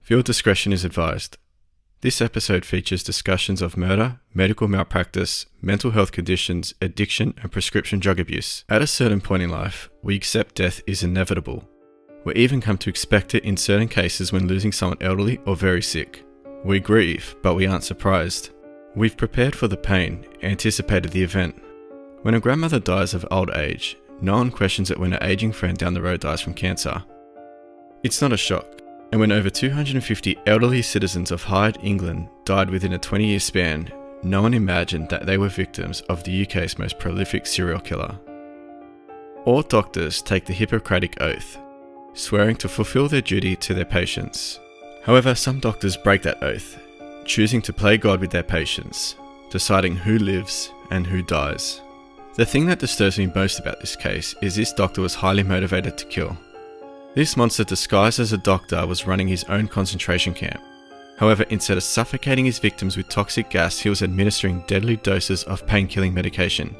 Viewer discretion is advised. This episode features discussions of murder, medical malpractice, mental health conditions, addiction, and prescription drug abuse. At a certain point in life, we accept death is inevitable. We even come to expect it in certain cases when losing someone elderly or very sick. We grieve, but we aren't surprised. We've prepared for the pain, anticipated the event. When a grandmother dies of old age, no one questions it when an aging friend down the road dies from cancer. It's not a shock. And when over 250 elderly citizens of Hyde, England died within a 20-year span, no one imagined that they were victims of the UK's most prolific serial killer. All doctors take the Hippocratic Oath, swearing to fulfill their duty to their patients. However, some doctors break that oath, choosing to play God with their patients, deciding who lives and who dies. The thing that disturbs me most about this case is this doctor was highly motivated to kill. This monster disguised as a doctor was running his own concentration camp. However, instead of suffocating his victims with toxic gas, he was administering deadly doses of pain-killing medication.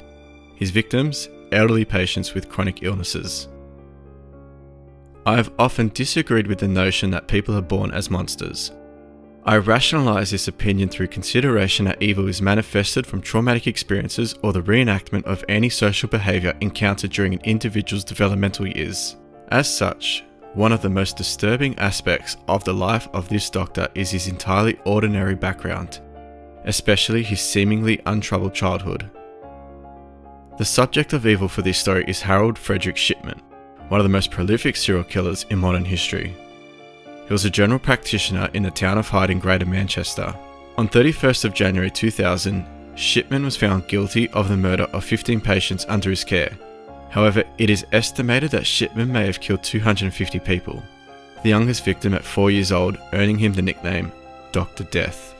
His victims, elderly patients with chronic illnesses. I have often disagreed with the notion that people are born as monsters. I rationalize this opinion through consideration that evil is manifested from traumatic experiences or the reenactment of antisocial behavior encountered during an individual's developmental years. As such, one of the most disturbing aspects of the life of this doctor is his entirely ordinary background, especially his seemingly untroubled childhood. The subject of evil for this story is Harold Frederick Shipman, one of the most prolific serial killers in modern history. He was a general practitioner in the town of Hyde in Greater Manchester. On 31st of January 2000, Shipman was found guilty of the murder of 15 patients under his care. However, it is estimated that Shipman may have killed 250 people, the youngest victim at 4 years old earning him the nickname Dr. Death.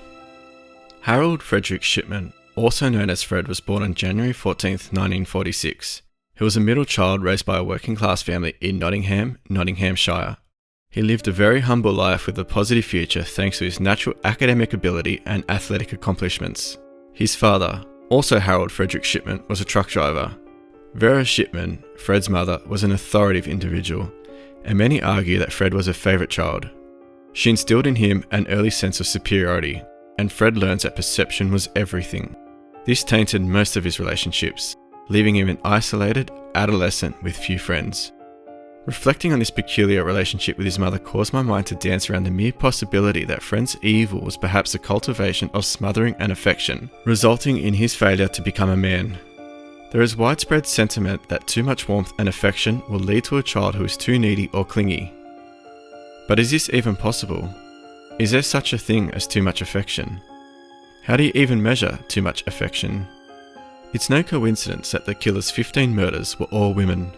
Harold Frederick Shipman, also known as Fred, was born on January 14, 1946. He was a middle child raised by a working class family in Nottingham, Nottinghamshire. He lived a very humble life with a positive future thanks to his natural academic ability and athletic accomplishments. His father, also Harold Frederick Shipman, was a truck driver. Vera Shipman, Fred's mother, was an authoritative individual, and many argue that Fred was her favourite child. She instilled in him an early sense of superiority, and Fred learns that perception was everything. This tainted most of his relationships, leaving him an isolated adolescent with few friends. Reflecting on this peculiar relationship with his mother caused my mind to dance around the mere possibility that Fred's evil was perhaps a cultivation of smothering and affection, resulting in his failure to become a man. There is widespread sentiment that too much warmth and affection will lead to a child who is too needy or clingy. But is this even possible? Is there such a thing as too much affection? How do you even measure too much affection? It's no coincidence that the killer's 15 murders were all women.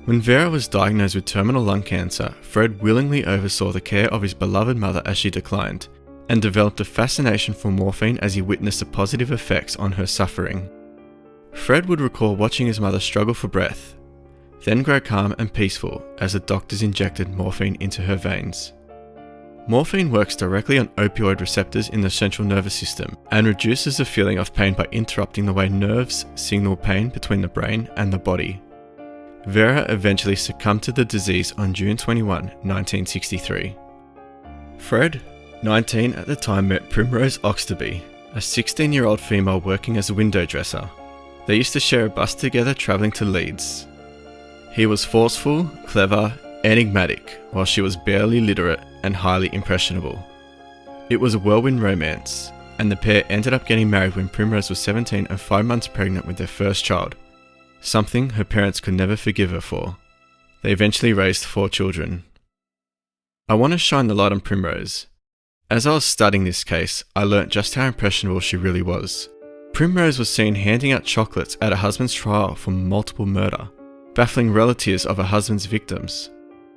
When Vera was diagnosed with terminal lung cancer, Fred willingly oversaw the care of his beloved mother as she declined, and developed a fascination for morphine as he witnessed the positive effects on her suffering. Fred would recall watching his mother struggle for breath, then grow calm and peaceful as the doctors injected morphine into her veins. Morphine works directly on opioid receptors in the central nervous system and reduces the feeling of pain by interrupting the way nerves signal pain between the brain and the body. Vera eventually succumbed to the disease on June 21, 1963. Fred, 19 at the time, met Primrose Oxtoby, a 16-year-old female working as a window dresser. They used to share a bus together travelling to Leeds. He was forceful, clever, enigmatic, while she was barely literate and highly impressionable. It was a whirlwind romance, and the pair ended up getting married when Primrose was 17 and 5 months pregnant with their first child, something her parents could never forgive her for. They eventually raised 4 children. I want to shine the light on Primrose. As I was studying this case, I learnt just how impressionable she really was. Primrose was seen handing out chocolates at her husband's trial for multiple murder, baffling relatives of her husband's victims.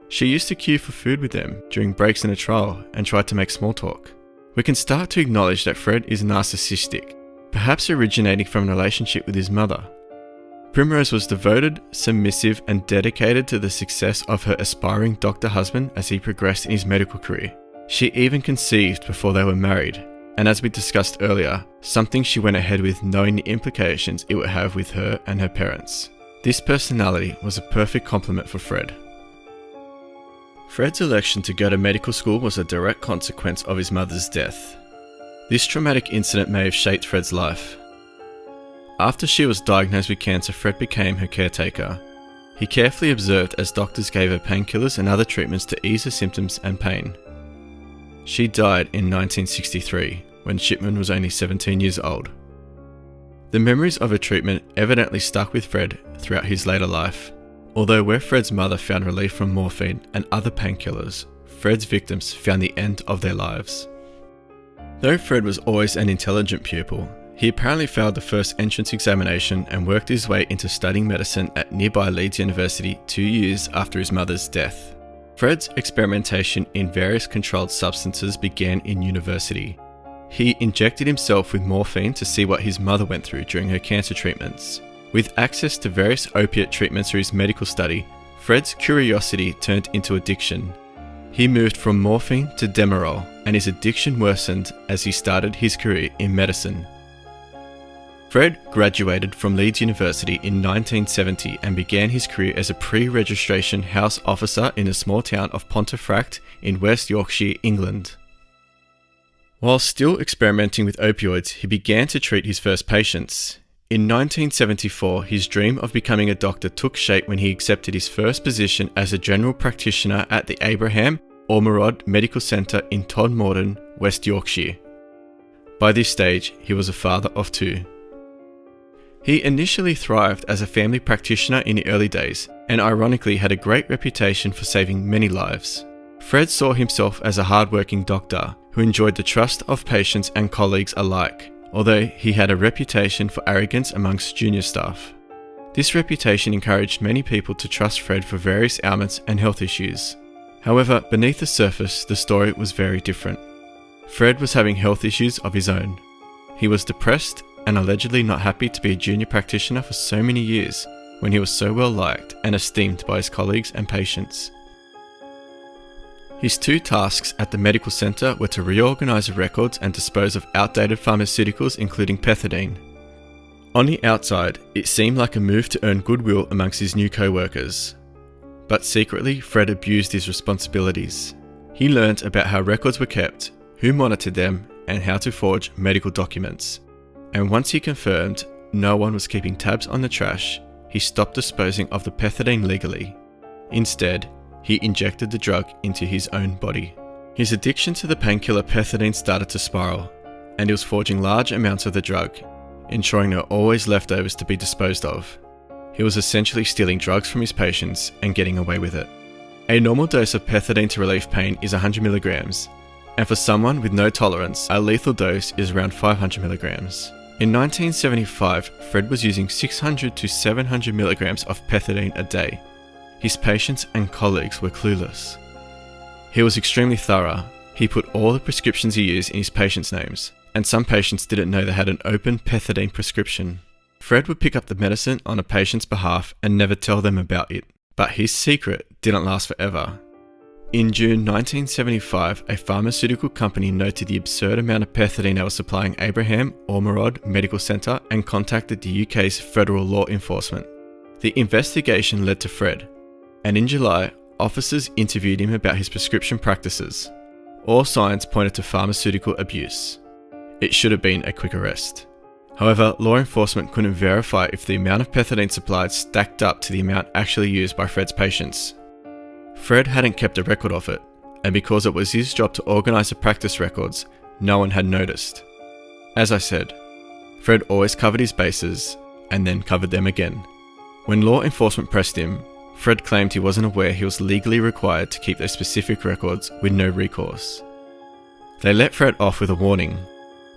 She used to queue for food with them during breaks in a trial and tried to make small talk. We can start to acknowledge that Fred is narcissistic, perhaps originating from a relationship with his mother. Primrose was devoted, submissive, and dedicated to the success of her aspiring doctor husband as he progressed in his medical career. She even conceived before they were married, and as we discussed earlier, something she went ahead with knowing the implications it would have with her and her parents. This personality was a perfect complement for Fred. Fred's election to go to medical school was a direct consequence of his mother's death. This traumatic incident may have shaped Fred's life. After she was diagnosed with cancer, Fred became her caretaker. He carefully observed as doctors gave her painkillers and other treatments to ease her symptoms and pain. She died in 1963, when Shipman was only 17 years old. The memories of her treatment evidently stuck with Fred throughout his later life. Although where Fred's mother found relief from morphine and other painkillers, Fred's victims found the end of their lives. Though Fred was always an intelligent pupil, he apparently failed the first entrance examination and worked his way into studying medicine at nearby Leeds University 2 years after his mother's death. Fred's experimentation in various controlled substances began in university. He injected himself with morphine to see what his mother went through during her cancer treatments. With access to various opiate treatments through his medical study, Fred's curiosity turned into addiction. He moved from morphine to Demerol, and his addiction worsened as he started his career in medicine. Fred graduated from Leeds University in 1970 and began his career as a pre-registration house officer in the small town of Pontefract in West Yorkshire, England. While still experimenting with opioids, he began to treat his first patients. In 1974, his dream of becoming a doctor took shape when he accepted his first position as a general practitioner at the Abraham Ormerod Medical Centre in Todmorden, West Yorkshire. By this stage, he was a father of 2. He initially thrived as a family practitioner in the early days, and ironically had a great reputation for saving many lives. Fred saw himself as a hard-working doctor who enjoyed the trust of patients and colleagues alike, although he had a reputation for arrogance amongst junior staff. This reputation encouraged many people to trust Fred for various ailments and health issues. However, beneath the surface, the story was very different. Fred was having health issues of his own. He was depressed and allegedly not happy to be a junior practitioner for so many years when he was so well liked and esteemed by his colleagues and patients. His 2 tasks at the medical centre were to reorganise the records and dispose of outdated pharmaceuticals including pethidine. On the outside, it seemed like a move to earn goodwill amongst his new co-workers. But secretly, Fred abused his responsibilities. He learnt about how records were kept, who monitored them, and how to forge medical documents. And once he confirmed no one was keeping tabs on the trash, he stopped disposing of the pethidine legally. Instead, he injected the drug into his own body. His addiction to the painkiller pethidine started to spiral, and he was forging large amounts of the drug, ensuring there were always leftovers to be disposed of. He was essentially stealing drugs from his patients and getting away with it. A normal dose of pethidine to relieve pain is 100 milligrams, and for someone with no tolerance, a lethal dose is around 500 milligrams. In 1975, Fred was using 600 to 700 milligrams of pethidine a day. His patients and colleagues were clueless. He was extremely thorough. He put all the prescriptions he used in his patients' names, and some patients didn't know they had an open pethidine prescription. Fred would pick up the medicine on a patient's behalf and never tell them about it, but his secret didn't last forever. In June 1975, a pharmaceutical company noted the absurd amount of pethidine they were supplying Abraham Ormerod Medical Centre and contacted the UK's federal law enforcement. The investigation led to Fred, and in July, officers interviewed him about his prescription practices. All signs pointed to pharmaceutical abuse. It should have been a quick arrest. However, law enforcement couldn't verify if the amount of pethidine supplied stacked up to the amount actually used by Fred's patients. Fred hadn't kept a record of it, and because it was his job to organise the practice records, no one had noticed. As I said, Fred always covered his bases, and then covered them again. When law enforcement pressed him, Fred claimed he wasn't aware he was legally required to keep those specific records with no recourse. They let Fred off with a warning.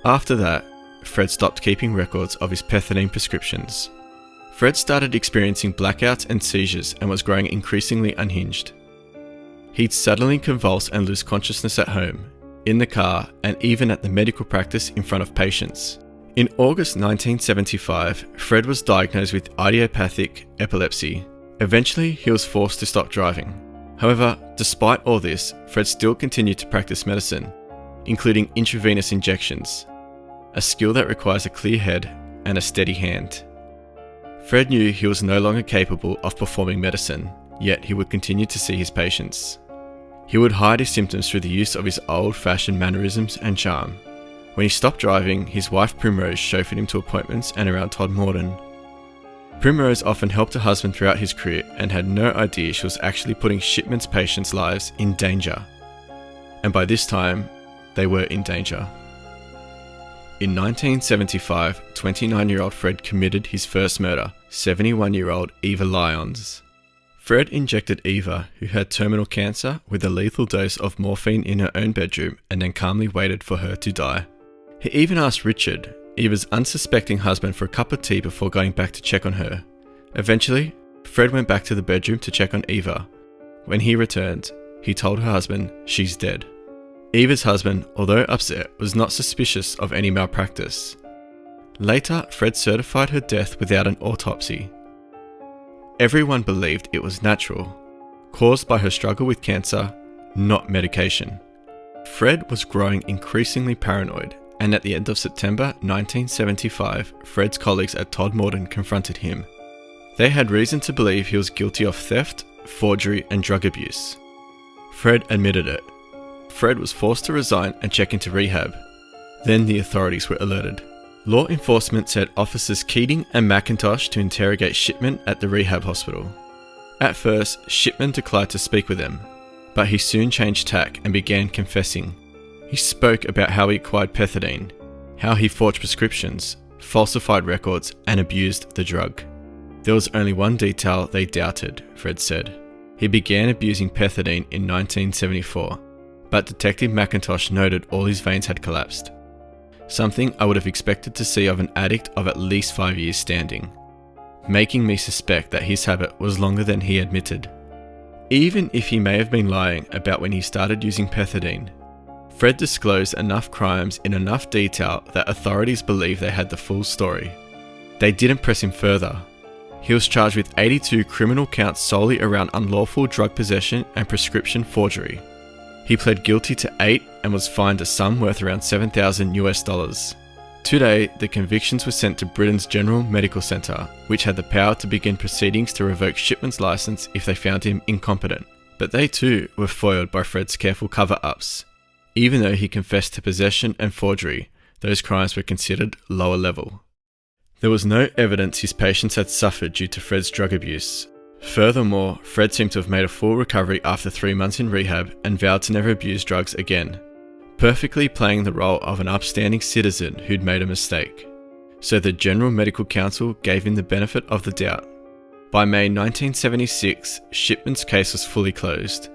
After that, Fred stopped keeping records of his pethidine prescriptions. Fred started experiencing blackouts and seizures and was growing increasingly unhinged. He'd suddenly convulse and lose consciousness at home, in the car, and even at the medical practice in front of patients. In August 1975, Fred was diagnosed with idiopathic epilepsy. Eventually, he was forced to stop driving. However, despite all this, Fred still continued to practice medicine, including intravenous injections, a skill that requires a clear head and a steady hand. Fred knew he was no longer capable of performing medicine, yet he would continue to see his patients. He would hide his symptoms through the use of his old-fashioned mannerisms and charm. When he stopped driving, his wife Primrose chauffeured him to appointments and around Todmorden. Primrose often helped her husband throughout his career and had no idea she was actually putting Shipman's patients' lives in danger. And by this time, they were in danger. In 1975, 29-year-old Fred committed his first murder, 71-year-old Eva Lyons. Fred injected Eva, who had terminal cancer, with a lethal dose of morphine in her own bedroom and then calmly waited for her to die. He even asked Richard, Eva's unsuspecting husband, for a cup of tea before going back to check on her. Eventually, Fred went back to the bedroom to check on Eva. When he returned, he told her husband she's dead. Eva's husband, although upset, was not suspicious of any malpractice. Later, Fred certified her death without an autopsy. Everyone believed it was natural, caused by her struggle with cancer, not medication. Fred was growing increasingly paranoid, and at the end of September 1975, Fred's colleagues at Todmorden confronted him. They had reason to believe he was guilty of theft, forgery, and drug abuse. Fred admitted it. Fred was forced to resign and check into rehab. Then the authorities were alerted. Law enforcement sent officers Keating and McIntosh to interrogate Shipman at the rehab hospital. At first, Shipman declined to speak with them, but he soon changed tack and began confessing. He spoke about how he acquired pethidine, how he forged prescriptions, falsified records, and abused the drug. There was only one detail they doubted, Fred said. He began abusing pethidine in 1974, but Detective McIntosh noted all his veins had collapsed. Something I would have expected to see of an addict of at least 5 years standing, making me suspect that his habit was longer than he admitted. Even if he may have been lying about when he started using pethidine, Fred disclosed enough crimes in enough detail that authorities believed they had the full story. They didn't press him further. He was charged with 82 criminal counts solely around unlawful drug possession and prescription forgery. He pled guilty to 8 and was fined a sum worth around $7,000. Today, the convictions were sent to Britain's General Medical Centre, which had the power to begin proceedings to revoke Shipman's licence if they found him incompetent. But they too were foiled by Fred's careful cover-ups. Even though he confessed to possession and forgery, those crimes were considered lower level. There was no evidence his patients had suffered due to Fred's drug abuse. Furthermore, Fred seemed to have made a full recovery after 3 months in rehab and vowed to never abuse drugs again, perfectly playing the role of an upstanding citizen who'd made a mistake. So the General Medical Council gave him the benefit of the doubt. By May 1976, Shipman's case was fully closed.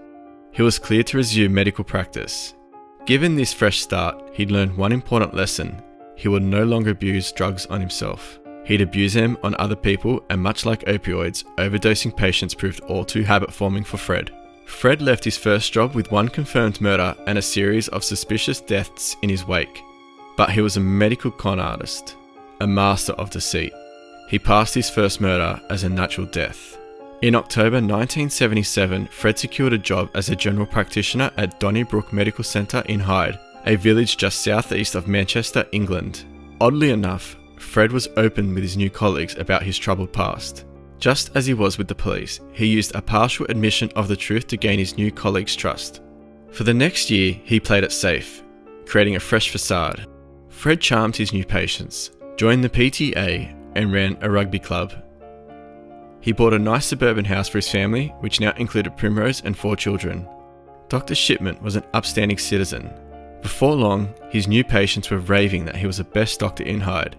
He was cleared to resume medical practice. Given this fresh start, he'd learned one important lesson. He would no longer abuse drugs on himself. He'd abuse them on other people, and much like opioids, overdosing patients proved all too habit-forming for Fred. Fred left his first job with 1 confirmed murder and a series of suspicious deaths in his wake. But he was a medical con artist, a master of deceit. He passed his first murder as a natural death. In October 1977, Fred secured a job as a general practitioner at Donnybrook Medical Centre in Hyde, a village just southeast of Manchester, England. Oddly enough, Fred was open with his new colleagues about his troubled past. Just as he was with the police, he used a partial admission of the truth to gain his new colleagues' trust. For the next year, he played it safe, creating a fresh facade. Fred charmed his new patients, joined the PTA, and ran a rugby club. He bought a nice suburban house for his family, which now included Primrose and 4 children. Dr. Shipman was an upstanding citizen. Before long, his new patients were raving that he was the best doctor in Hyde,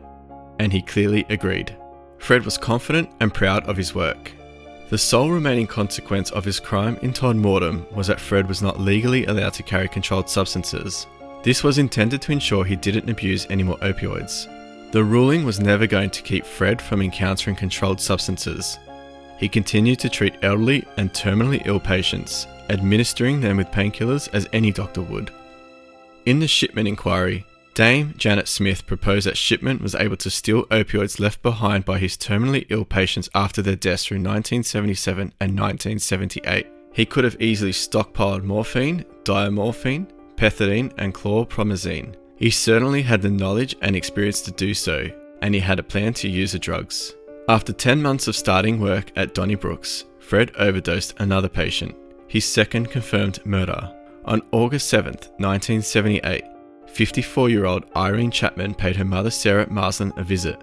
and he clearly agreed. Fred was confident and proud of his work. The sole remaining consequence of his crime in Todmorden was that Fred was not legally allowed to carry controlled substances. This was intended to ensure he didn't abuse any more opioids. The ruling was never going to keep Fred from encountering controlled substances. He continued to treat elderly and terminally ill patients, administering them with painkillers as any doctor would. In the Shipman Inquiry, Dame Janet Smith proposed that Shipman was able to steal opioids left behind by his terminally ill patients after their deaths through 1977 and 1978. He could have easily stockpiled morphine, diamorphine, pethidine, and chlorpromazine. He certainly had the knowledge and experience to do so, and he had a plan to use the drugs. After 10 months of starting work at Donnybrooks, Fred overdosed another patient. his second confirmed murder. On August 7th, 1978, 54-year-old Irene Chapman paid her mother Sarah Marsland a visit.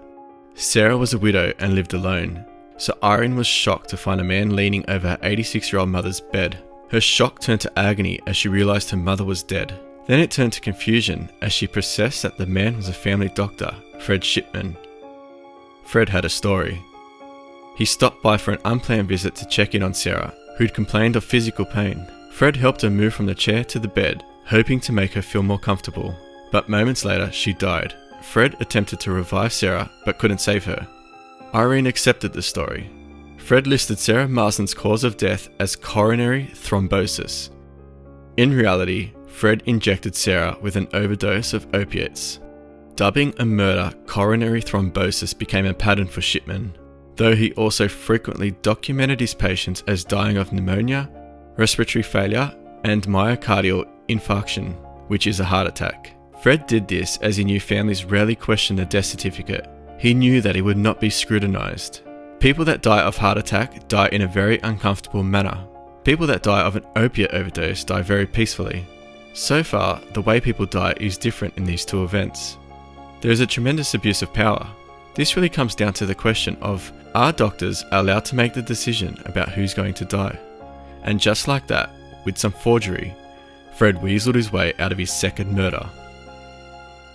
Sarah was a widow and lived alone, so Irene was shocked to find a man leaning over her 86-year-old mother's bed. Her shock turned to agony as she realised her mother was dead. Then it turned to confusion as she processed that the man was a family doctor, Fred Shipman. Fred had a story. He stopped by for an unplanned visit to check in on Sarah, who'd complained of physical pain. Fred helped her move from the chair to the bed, hoping to make her feel more comfortable. But moments later, she died. Fred attempted to revive Sarah, but couldn't save her. Irene accepted the story. Fred listed Sarah Marsland's cause of death as coronary thrombosis. In reality, Fred injected Sarah with an overdose of opiates. Dubbing a murder coronary thrombosis became a pattern for Shipman, though he also frequently documented his patients as dying of pneumonia, respiratory failure, and myocardial infarction, which is a heart attack. Fred did this as he knew families rarely questioned the death certificate. He knew that he would not be scrutinized. People that die of heart attack die in a very uncomfortable manner. People that die of an opiate overdose die very peacefully. So far, the way people die is different in these two events. There is a tremendous abuse of power. This really comes down to the question of, are doctors allowed to make the decision about who's going to die? And just like that, with some forgery, Fred weaseled his way out of his second murder.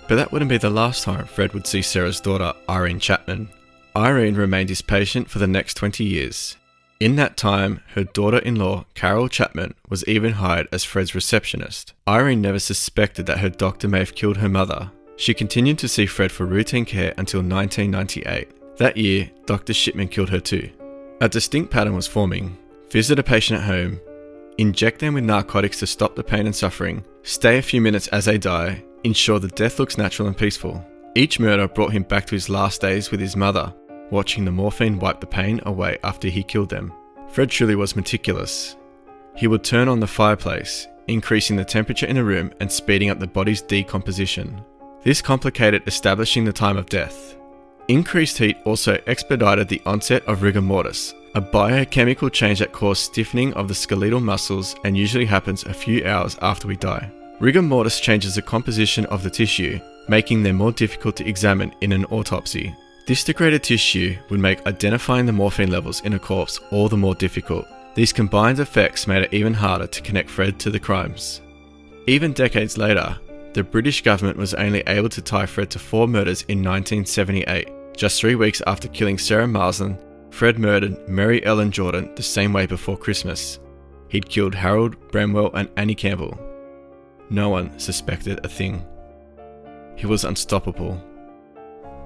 But that wouldn't be the last time Fred would see Sarah's daughter, Irene Chapman. Irene remained his patient for the next 20 years. In that time, her daughter-in-law, Harold Shipman, was even hired as Fred's receptionist. Irene never suspected that her doctor may have killed her mother. She continued to see Fred for routine care until 1998. That year, Dr. Shipman killed her too. A distinct pattern was forming. Visit a patient at home, inject them with narcotics to stop the pain and suffering, stay a few minutes as they die, ensure the death looks natural and peaceful. Each murder brought him back to his last days with his mother, watching the morphine wipe the pain away after he killed them. Fred truly was meticulous. He would turn on the fireplace, increasing the temperature in the room and speeding up the body's decomposition. This complicated establishing the time of death. Increased heat also expedited the onset of rigor mortis, a biochemical change that caused stiffening of the skeletal muscles and usually happens a few hours after we die. Rigor mortis changes the composition of the tissue, making them more difficult to examine in an autopsy. This degraded tissue would make identifying the morphine levels in a corpse all the more difficult. These combined effects made it even harder to connect Fred to the crimes. Even decades later, the British government was only able to tie Fred to 4 murders in 1978. Just 3 weeks after killing Sarah Marsland, Fred murdered Mary Ellen Jordan the same way before Christmas. He'd killed Harold, Bramwell and Annie Campbell. No one suspected a thing. He was unstoppable.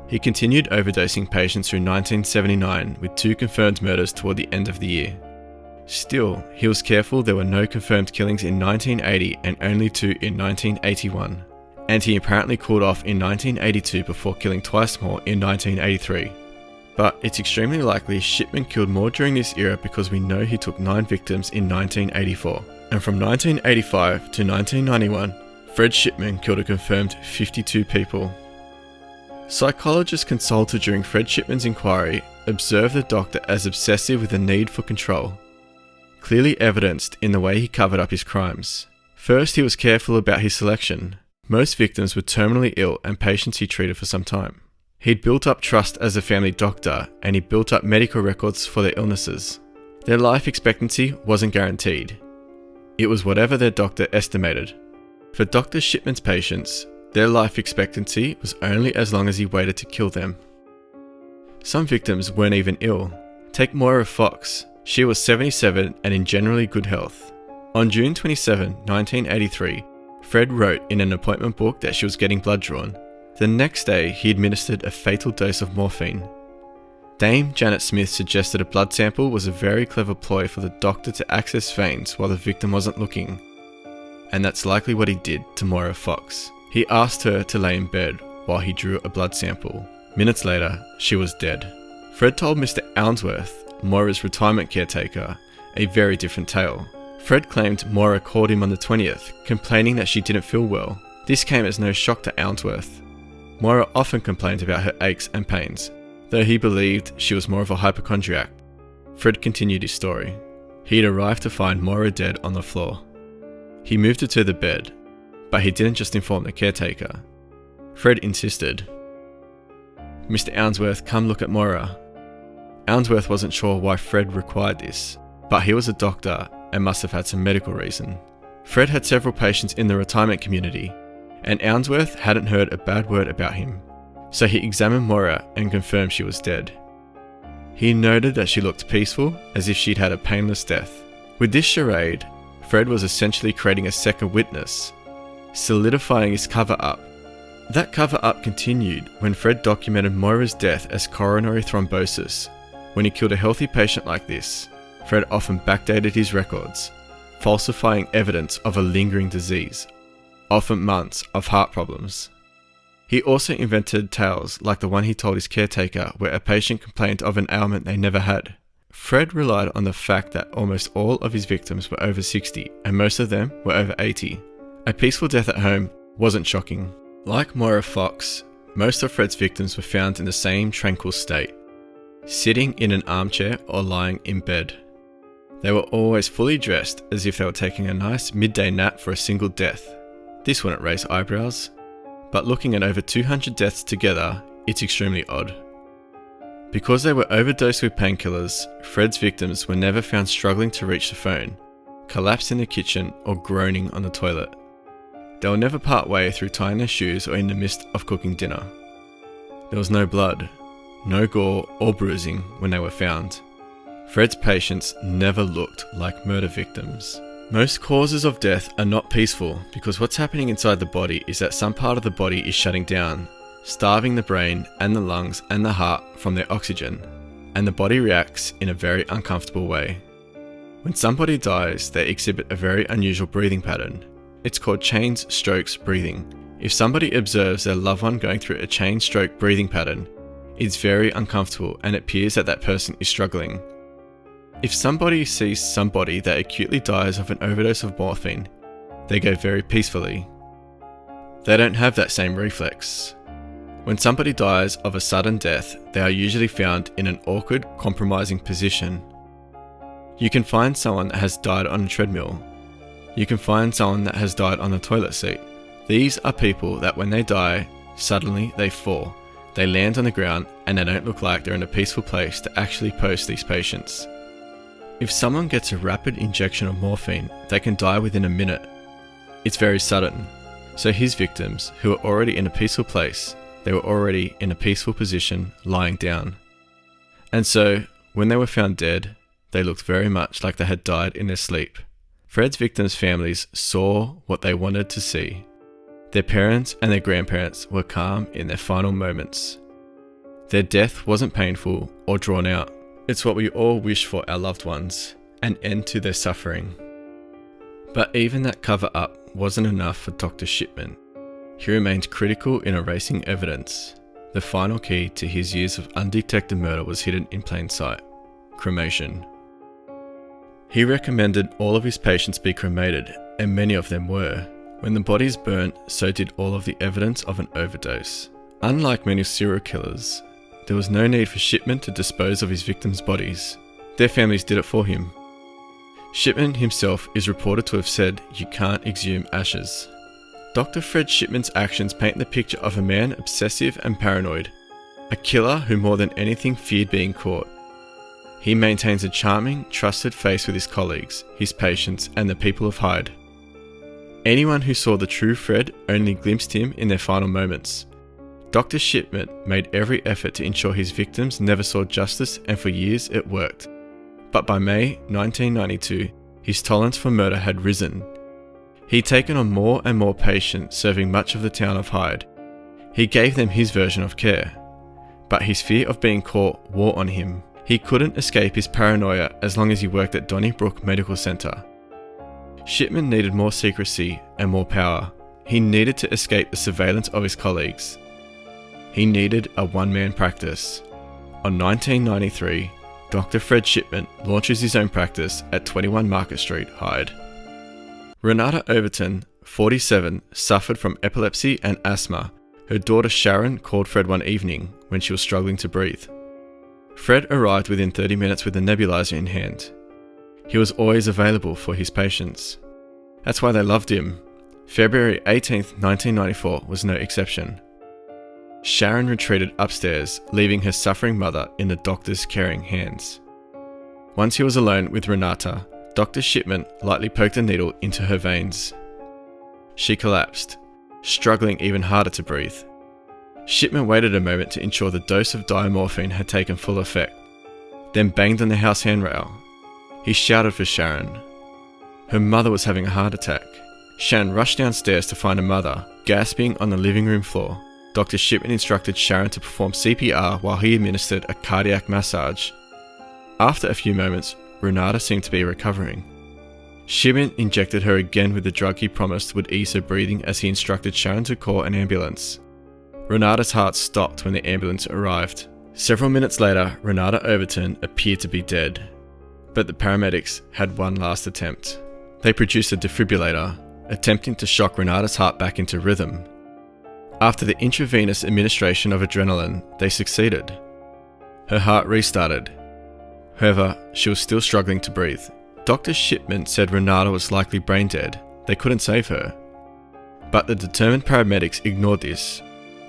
He continued overdosing patients through 1979 with 2 confirmed murders toward the end of the year. Still, he was careful there were no confirmed killings in 1980 and only 2 in 1981. And he apparently cooled off in 1982 before killing twice more in 1983. But it's extremely likely Shipman killed more during this era because we know he took 9 victims in 1984. And from 1985 to 1991, Fred Shipman killed a confirmed 52 people. Psychologists consulted during Fred Shipman's inquiry observed the doctor as obsessive with a need for control, clearly evidenced in the way he covered up his crimes. First, he was careful about his selection. Most victims were terminally ill and patients he treated for some time. He'd built up trust as a family doctor and he built up medical records for their illnesses. Their life expectancy wasn't guaranteed. It was whatever their doctor estimated. For Dr. Shipman's patients, their life expectancy was only as long as he waited to kill them. Some victims weren't even ill. Take Moira Fox. She was 77 and in generally good health. On June 27, 1983, Fred wrote in an appointment book that she was getting blood drawn. The next day, he administered a fatal dose of morphine. Dame Janet Smith suggested a blood sample was a very clever ploy for the doctor to access veins while the victim wasn't looking. And that's likely what he did to Moira Fox. He asked her to lay in bed while he drew a blood sample. Minutes later, she was dead. Fred told Mr. Ounsworth, Moira's retirement caretaker, a very different tale. Fred claimed Moira called him on the 20th, complaining that she didn't feel well. This came as no shock to Ounsworth. Moira often complained about her aches and pains, though he believed she was more of a hypochondriac. Fred continued his story. He'd arrived to find Moira dead on the floor. He moved her to the bed, but he didn't just inform the caretaker. Fred insisted. "Mr. Ounsworth, come look at Moira." Ounsworth wasn't sure why Fred required this, but he was a doctor and must have had some medical reason. Fred had several patients in the retirement community, and Ounsworth hadn't heard a bad word about him, so he examined Moira and confirmed she was dead. He noted that she looked peaceful, as if she'd had a painless death. With this charade, Fred was essentially creating a second witness, solidifying his cover-up. That cover-up continued when Fred documented Moira's death as coronary thrombosis. When he killed a healthy patient like this, Fred often backdated his records, falsifying evidence of a lingering disease, often months of heart problems. He also invented tales like the one he told his caretaker where a patient complained of an ailment they never had. Fred relied on the fact that almost all of his victims were over 60 and most of them were over 80. A peaceful death at home wasn't shocking. Like Moira Fox, most of Fred's victims were found in the same tranquil state, sitting in an armchair or lying in bed. They were always fully dressed as if they were taking a nice midday nap for a single death. This wouldn't raise eyebrows, but looking at over 200 deaths together, it's extremely odd. Because they were overdosed with painkillers, Fred's victims were never found struggling to reach the phone, collapsed in the kitchen, or groaning on the toilet. They will never part way through tying their shoes or in the midst of cooking dinner. There was no blood, no gore or bruising when they were found. Fred's patients never looked like murder victims. Most causes of death are not peaceful because what's happening inside the body is that some part of the body is shutting down, starving the brain and the lungs and the heart from their oxygen, and the body reacts in a very uncomfortable way. When somebody dies, they exhibit a very unusual breathing pattern. It's called chains strokes breathing. If somebody observes their loved one going through a chain stroke breathing pattern, it's very uncomfortable and it appears that that person is struggling. If somebody sees somebody that acutely dies of an overdose of morphine, they go very peacefully. They don't have that same reflex. When somebody dies of a sudden death, they are usually found in an awkward, compromising position. You can find someone that has died on a treadmill. You can find someone that has died on a toilet seat. These are people that when they die, suddenly they fall. They land on the ground and they don't look like they're in a peaceful place to actually post these patients. If someone gets a rapid injection of morphine, they can die within a minute. It's very sudden. So his victims, who were already in a peaceful place, they were already in a peaceful position, lying down. And so, when they were found dead, they looked very much like they had died in their sleep. Fred's victims' families saw what they wanted to see. Their parents and their grandparents were calm in their final moments. Their death wasn't painful or drawn out. It's what we all wish for our loved ones, an end to their suffering. But even that cover-up wasn't enough for Dr. Shipman. He remained critical in erasing evidence. The final key to his years of undetected murder was hidden in plain sight: cremation. He recommended all of his patients be cremated, and many of them were. When the bodies burnt, so did all of the evidence of an overdose. Unlike many serial killers, there was no need for Shipman to dispose of his victims' bodies. Their families did it for him. Shipman himself is reported to have said, "You can't exhume ashes." Dr. Fred Shipman's actions paint the picture of a man obsessive and paranoid, a killer who more than anything feared being caught. He maintains a charming, trusted face with his colleagues, his patients, and the people of Hyde. Anyone who saw the true Fred only glimpsed him in their final moments. Dr. Shipman made every effort to ensure his victims never saw justice, and for years it worked. But by May 1992, his tolerance for murder had risen. He'd taken on more and more patients, serving much of the town of Hyde. He gave them his version of care. But his fear of being caught wore on him. He couldn't escape his paranoia as long as he worked at Donnybrook Medical Center. Shipman needed more secrecy and more power. He needed to escape the surveillance of his colleagues. He needed a one-man practice. On 1993, Dr. Fred Shipman launches his own practice at 21 Market Street, Hyde. Renata Overton, 47, suffered from epilepsy and asthma. Her daughter Sharon called Fred one evening when she was struggling to breathe. Fred arrived within 30 minutes with a nebulizer in hand. He was always available for his patients. That's why they loved him. February 18th, 1994 was no exception. Sharon retreated upstairs, leaving her suffering mother in the doctor's caring hands. Once he was alone with Renata, Dr. Shipman lightly poked a needle into her veins. She collapsed, struggling even harder to breathe. Shipman waited a moment to ensure the dose of diamorphine had taken full effect, then banged on the house handrail. He shouted for Sharon. Her mother was having a heart attack. Sharon rushed downstairs to find her mother, gasping on the living room floor. Dr. Shipman instructed Sharon to perform CPR while he administered a cardiac massage. After a few moments, Renata seemed to be recovering. Shipman injected her again with the drug he promised would ease her breathing as he instructed Sharon to call an ambulance. Renata's heart stopped when the ambulance arrived. Several minutes later, Renata Overton appeared to be dead, but the paramedics had one last attempt. They produced a defibrillator, attempting to shock Renata's heart back into rhythm. After the intravenous administration of adrenaline, they succeeded. Her heart restarted. However, she was still struggling to breathe. Dr. Shipman said Renata was likely brain dead. They couldn't save her. But the determined paramedics ignored this,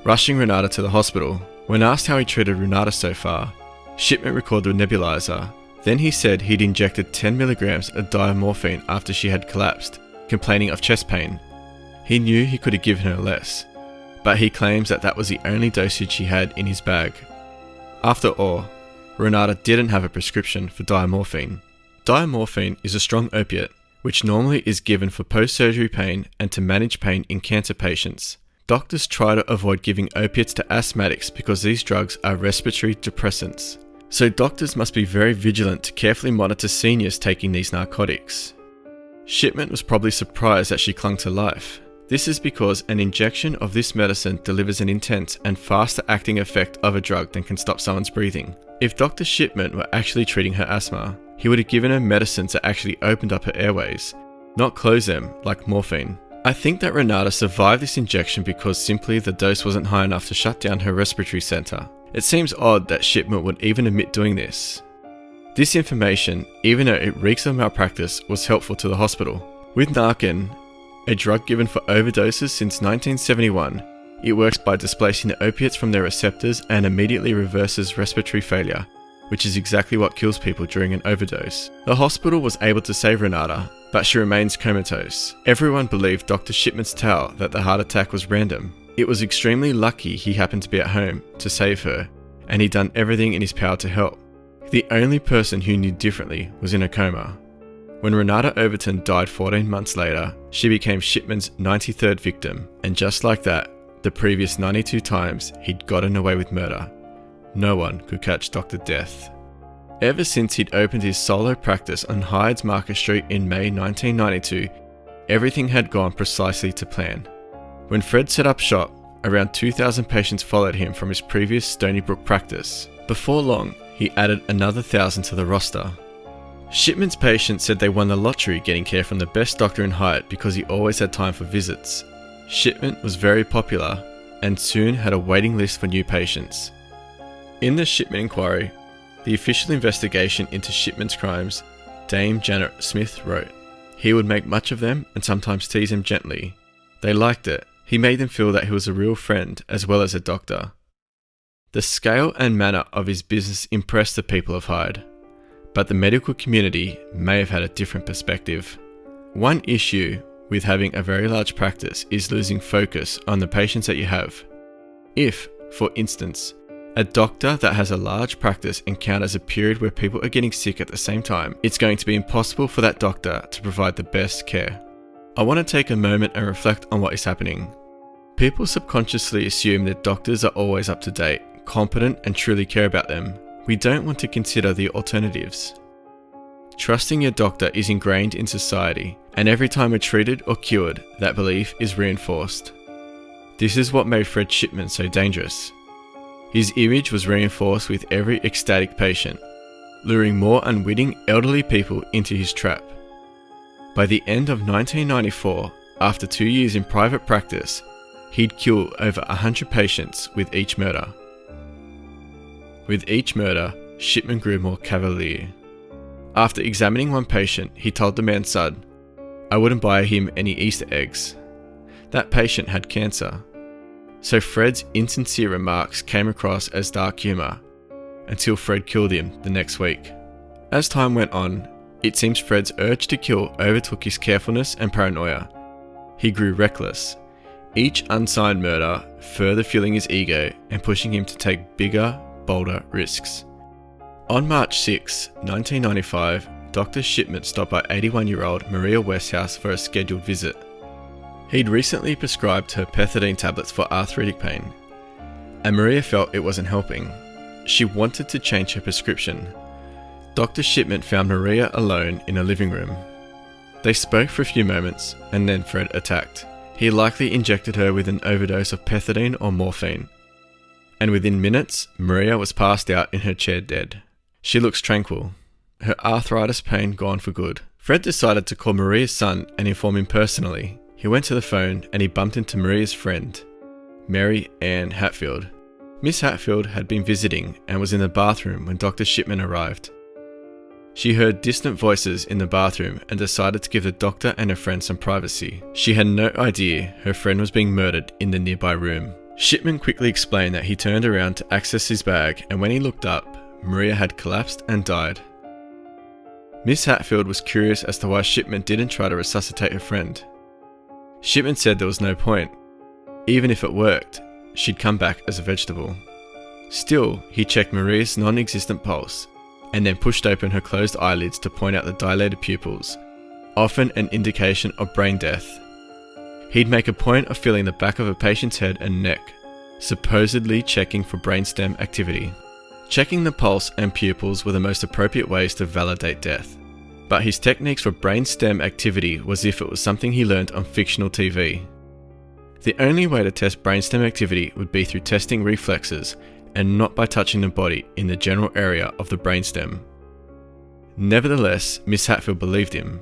rushing Renata to the hospital. When asked how he treated Renata so far, Shipman recalled the nebulizer. Then he said he'd injected 10 milligrams of diamorphine after she had collapsed, complaining of chest pain. He knew he could have given her less, but he claims that that was the only dosage he had in his bag. After all, Renata didn't have a prescription for diamorphine. Diamorphine is a strong opiate, which normally is given for post-surgery pain and to manage pain in cancer patients. Doctors try to avoid giving opiates to asthmatics because these drugs are respiratory depressants. So doctors must be very vigilant to carefully monitor seniors taking these narcotics. Shipman was probably surprised that she clung to life. This is because an injection of this medicine delivers an intense and faster acting effect of a drug than can stop someone's breathing. If Dr. Shipman were actually treating her asthma, he would have given her medicines that actually opened up her airways, not closed them like morphine. I think that Renata survived this injection because simply the dose wasn't high enough to shut down her respiratory center. It seems odd that Shipman would even admit doing this. This information, even though it reeks of malpractice, was helpful to the hospital. With Narcan, a drug given for overdoses since 1971, it works by displacing the opiates from their receptors and immediately reverses respiratory failure, which is exactly what kills people during an overdose. The hospital was able to save Renata, but she remains comatose. Everyone believed Dr. Shipman's tale that the heart attack was random. It was extremely lucky he happened to be at home to save her, and he'd done everything in his power to help. The only person who knew differently was in a coma. When Renata Overton died 14 months later, she became Shipman's 93rd victim, and just like that, the previous 92 times he'd gotten away with murder, no one could catch Dr. Death. Ever since he'd opened his solo practice on Hyde's Market Street in May 1992, everything had gone precisely to plan. When Fred set up shop, around 2,000 patients followed him from his previous Stony Brook practice. Before long, he added another 1,000 to the roster. Shipman's patients said they won the lottery getting care from the best doctor in Hyde because he always had time for visits. Shipman was very popular and soon had a waiting list for new patients. In the Shipman Inquiry, the official investigation into Shipman's crimes, Dame Janet Smith wrote, "He would make much of them and sometimes tease them gently. They liked it. He made them feel that he was a real friend as well as a doctor." The scale and manner of his business impressed the people of Hyde, but the medical community may have had a different perspective. One issue with having a very large practice is losing focus on the patients that you have. If, for instance, a doctor that has a large practice encounters a period where people are getting sick at the same time, it's going to be impossible for that doctor to provide the best care. I want to take a moment and reflect on what is happening. People subconsciously assume that doctors are always up to date, competent, and truly care about them. We don't want to consider the alternatives. Trusting your doctor is ingrained in society, and every time we're treated or cured, that belief is reinforced. This is what made Fred Shipman so dangerous. His image was reinforced with every ecstatic patient, luring more unwitting elderly people into his trap. By the end of 1994, after 2 years in private practice, he'd kill over 100 patients with each murder. With each murder, Shipman grew more cavalier. After examining one patient, he told the man's son, "I wouldn't buy him any Easter eggs." That patient had cancer. So Fred's insincere remarks came across as dark humour, until Fred killed him the next week. As time went on, it seems Fred's urge to kill overtook his carefulness and paranoia. He grew reckless, each unsigned murder further fueling his ego and pushing him to take bigger, bolder risks. On March 6, 1995, Dr. Shipman stopped by 81-year-old Maria Westhouse for a scheduled visit. He'd recently prescribed her pethidine tablets for arthritic pain, and Maria felt it wasn't helping. She wanted to change her prescription. Dr. Shipman found Maria alone in a living room. They spoke for a few moments, and then Fred attacked. He likely injected her with an overdose of pethidine or morphine, and within minutes, Maria was passed out in her chair dead. She looks tranquil, her arthritis pain gone for good. Fred decided to call Maria's son and inform him personally. He went to the phone and he bumped into Maria's friend, Mary Ann Hatfield. Miss Hatfield had been visiting and was in the bathroom when Dr. Shipman arrived. She heard distant voices in the bathroom and decided to give the doctor and her friend some privacy. She had no idea her friend was being murdered in the nearby room. Shipman quickly explained that he turned around to access his bag, and when he looked up, Maria had collapsed and died. Miss Hatfield was curious as to why Shipman didn't try to resuscitate her friend. Shipman said there was no point. Even if it worked, she'd come back as a vegetable. Still, he checked Maria's non-existent pulse, and then pushed open her closed eyelids to point out the dilated pupils, often an indication of brain death. He'd make a point of feeling the back of a patient's head and neck, supposedly checking for brainstem activity. Checking the pulse and pupils were the most appropriate ways to validate death, but his techniques for brainstem activity was as if it was something he learned on fictional TV. The only way to test brainstem activity would be through testing reflexes and not by touching the body in the general area of the brainstem. Nevertheless, Miss Hatfield believed him.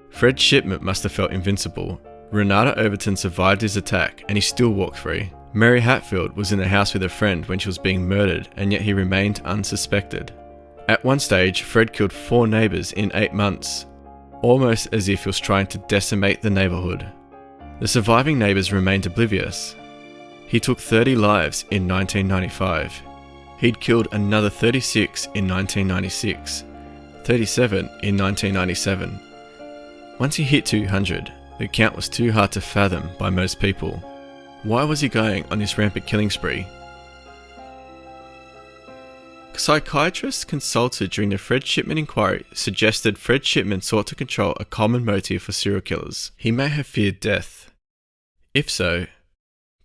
Fred Shipman must have felt invincible. Renata Overton survived his attack and he still walked free. Mary Hatfield was in the house with a friend when she was being murdered, and yet he remained unsuspected. At one stage, Fred killed 4 neighbours in 8 months, almost as if he was trying to decimate the neighbourhood. The surviving neighbours remained oblivious. He took 30 lives in 1995. He'd killed another 36 in 1996, 37 in 1997. Once he hit 200, the count was too hard to fathom by most people. Why was he going on this rampant killing spree? Psychiatrists consulted during the Fred Shipman Inquiry suggested Fred Shipman sought to control a common motive for serial killers. He may have feared death. If so,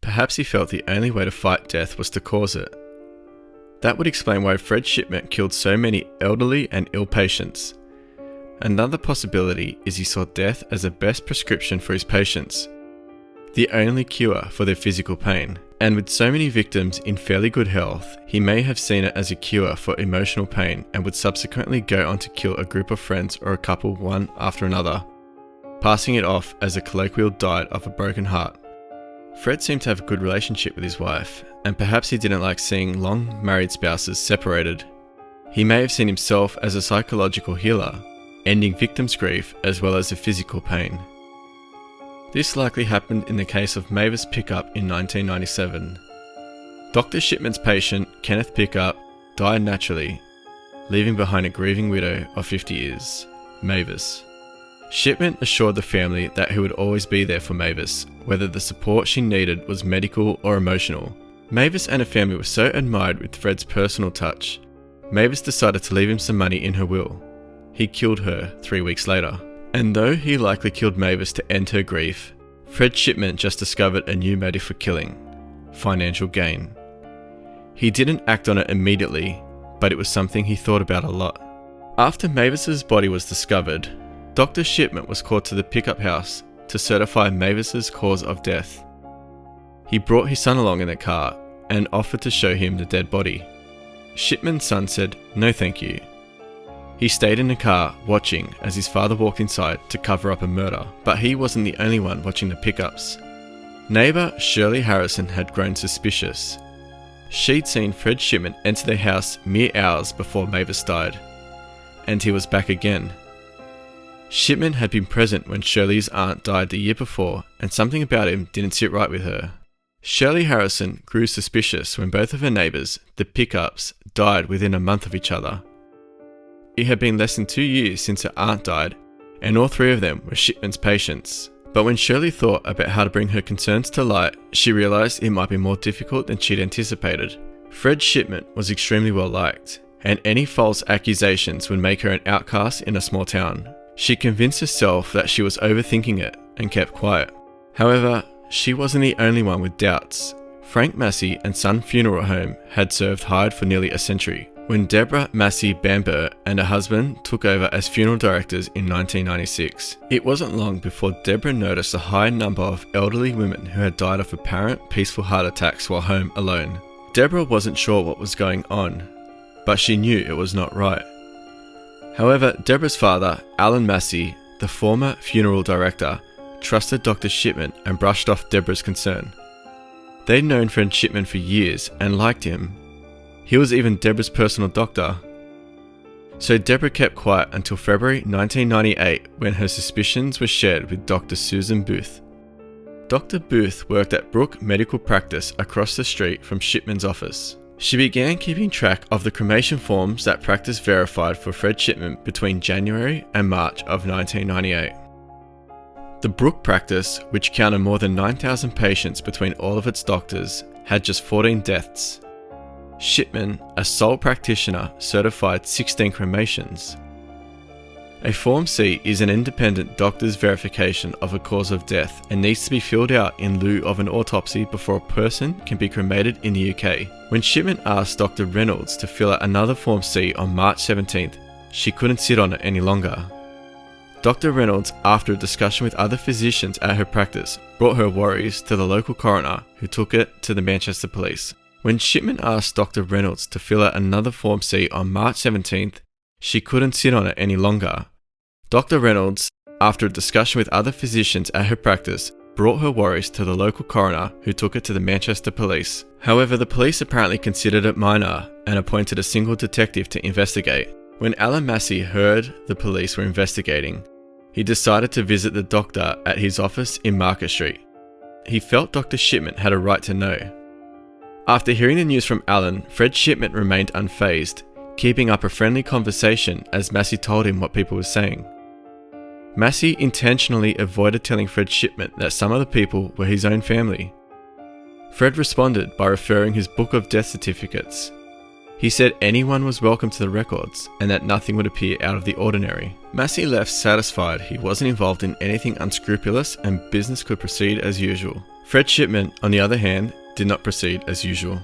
perhaps he felt the only way to fight death was to cause it. That would explain why Fred Shipman killed so many elderly and ill patients. Another possibility is he saw death as the best prescription for his patients, the only cure for their physical pain. And with so many victims in fairly good health, he may have seen it as a cure for emotional pain and would subsequently go on to kill a group of friends or a couple one after another, passing it off as a colloquial died of a broken heart. Fred seemed to have a good relationship with his wife, and perhaps he didn't like seeing long married spouses separated. He may have seen himself as a psychological healer, ending victims' grief as well as the physical pain. This likely happened in the case of Mavis Pickup in 1997. Dr. Shipman's patient, Kenneth Pickup, died naturally, leaving behind a grieving widow of 50 years, Mavis. Shipman assured the family that he would always be there for Mavis, whether the support she needed was medical or emotional. Mavis and her family were so admired with Fred's personal touch, Mavis decided to leave him some money in her will. He killed her 3 weeks later. And though he likely killed Mavis to end her grief, Fred Shipman just discovered a new motive for killing: financial gain. He didn't act on it immediately, but it was something he thought about a lot. After Mavis's body was discovered, Dr. Shipman was called to the pickup house to certify Mavis's cause of death. He brought his son along in the car and offered to show him the dead body. Shipman's son said, "No thank you." He stayed in the car watching as his father walked inside to cover up a murder, but he wasn't the only one watching the pickups. Neighbour Shirley Harrison had grown suspicious. She'd seen Fred Shipman enter their house mere hours before Mavis died. and he was back again. Shipman had been present when Shirley's aunt died the year before, and something about him didn't sit right with her. Shirley Harrison grew suspicious when both of her neighbours, the Pickups, died within a month of each other. It had been less than 2 years since her aunt died, and all three of them were Shipman's patients. But when Shirley thought about how to bring her concerns to light, she realised it might be more difficult than she'd anticipated. Fred Shipman was extremely well liked, and any false accusations would make her an outcast in a small town. She convinced herself that she was overthinking it and kept quiet. However, she wasn't the only one with doubts. Frank Massey and Son Funeral Home had served Hyde for nearly a century, when Deborah Massey Bamber and her husband took over as funeral directors in 1996. It wasn't long before Deborah noticed a high number of elderly women who had died of apparent peaceful heart attacks while home alone. Deborah wasn't sure what was going on, but she knew it was not right. However, Deborah's father, Alan Massey, the former funeral director, trusted Dr. Shipman and brushed off Deborah's concern. They'd known Fred Shipman for years and liked him. He was even Deborah's personal doctor. So Deborah kept quiet until February 1998, when her suspicions were shared with Dr. Susan Booth. Dr. Booth worked at Brook Medical Practice across the street from Shipman's office. She began keeping track of the cremation forms that practice verified for Fred Shipman between January and March of 1998. The Brook practice, which counted more than 9,000 patients between all of its doctors, had just 14 deaths. Shipman, a sole practitioner, certified 16 cremations. A Form C is an independent doctor's verification of a cause of death and needs to be filled out in lieu of an autopsy before a person can be cremated in the UK. When Shipman asked Dr. Reynolds to fill out another Form C on March 17th, she couldn't sit on it any longer. Dr. Reynolds, after a discussion with other physicians at her practice, brought her worries to the local coroner, who took it to the Manchester police. When Shipman asked Dr. Reynolds to fill out another Form C on March 17th, she couldn't sit on it any longer. Dr. Reynolds, after a discussion with other physicians at her practice, brought her worries to the local coroner, who took it to the Manchester police. However, the police apparently considered it minor and appointed a single detective to investigate. When Alan Massey heard the police were investigating, he decided to visit the doctor at his office in Market Street. He felt Dr. Shipman had a right to know. After hearing the news from Alan, Fred Shipman remained unfazed, keeping up a friendly conversation as Massey told him what people were saying. Massey intentionally avoided telling Fred Shipman that some of the people were his own family. Fred responded by referring his book of death certificates. He said anyone was welcome to the records and that nothing would appear out of the ordinary. Massey left satisfied he wasn't involved in anything unscrupulous and business could proceed as usual. Fred Shipman, on the other hand, did not proceed as usual.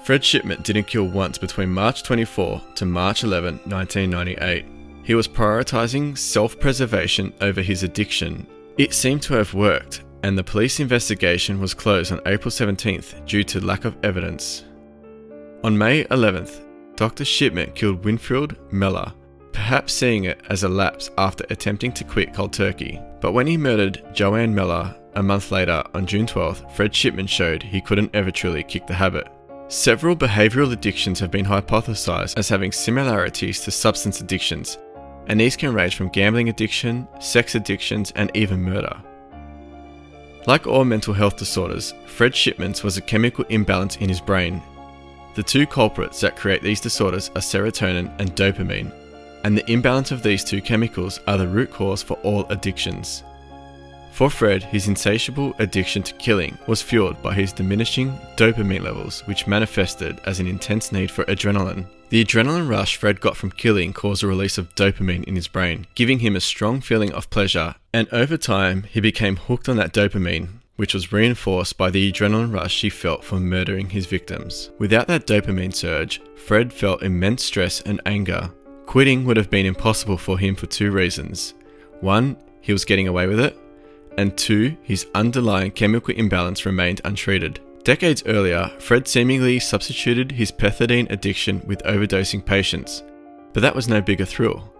Fred Shipman didn't kill once between March 24 to March 11, 1998. He was prioritizing self-preservation over his addiction. It seemed to have worked, and the police investigation was closed on April 17th due to lack of evidence. On May 11th, Dr. Shipman killed Winfield Mellor, perhaps seeing it as a lapse after attempting to quit cold turkey. But when he murdered Joanne Mellor a month later, on June 12th, Fred Shipman showed he couldn't ever truly kick the habit. Several behavioural addictions have been hypothesized as having similarities to substance addictions, and these can range from gambling addiction, sex addictions, and even murder. Like all mental health disorders, Fred Shipman's was a chemical imbalance in his brain. The two culprits that create these disorders are serotonin and dopamine, and the imbalance of these two chemicals are the root cause for all addictions. For Fred, his insatiable addiction to killing was fueled by his diminishing dopamine levels, which manifested as an intense need for adrenaline. The adrenaline rush Fred got from killing caused a release of dopamine in his brain, giving him a strong feeling of pleasure, and over time he became hooked on that dopamine, which was reinforced by the adrenaline rush he felt from murdering his victims. Without that dopamine surge, Fred felt immense stress and anger. Quitting would have been impossible for him for two reasons. One, he was getting away with it, and two, his underlying chemical imbalance remained untreated. Decades earlier, Fred seemingly substituted his pethidine addiction with overdosing patients, but that was no bigger thrill,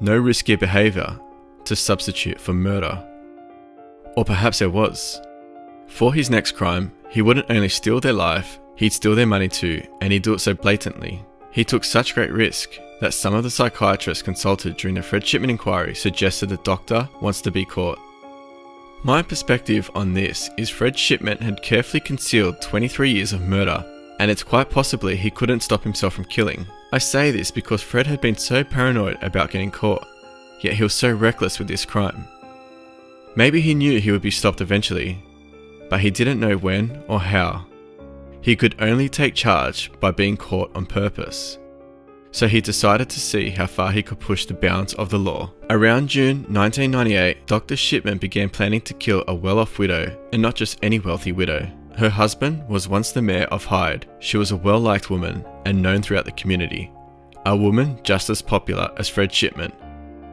no riskier behaviour to substitute for murder. Or perhaps there was. For his next crime, he wouldn't only steal their life, he'd steal their money too, and he'd do it so blatantly. He took such great risk, that some of the psychiatrists consulted during the Fred Shipman Inquiry suggested the doctor wants to be caught. My perspective on this is Fred Shipman had carefully concealed 23 years of murder, and it's quite possibly he couldn't stop himself from killing. I say this because Fred had been so paranoid about getting caught, yet he was so reckless with this crime. Maybe he knew he would be stopped eventually, but he didn't know when or how. He could only take charge by being caught on purpose. So he decided to see how far he could push the bounds of the law. Around June 1998, Dr. Shipman began planning to kill a well-off widow, and not just any wealthy widow. Her husband was once the mayor of Hyde. She was a well-liked woman and known throughout the community. A woman just as popular as Fred Shipman,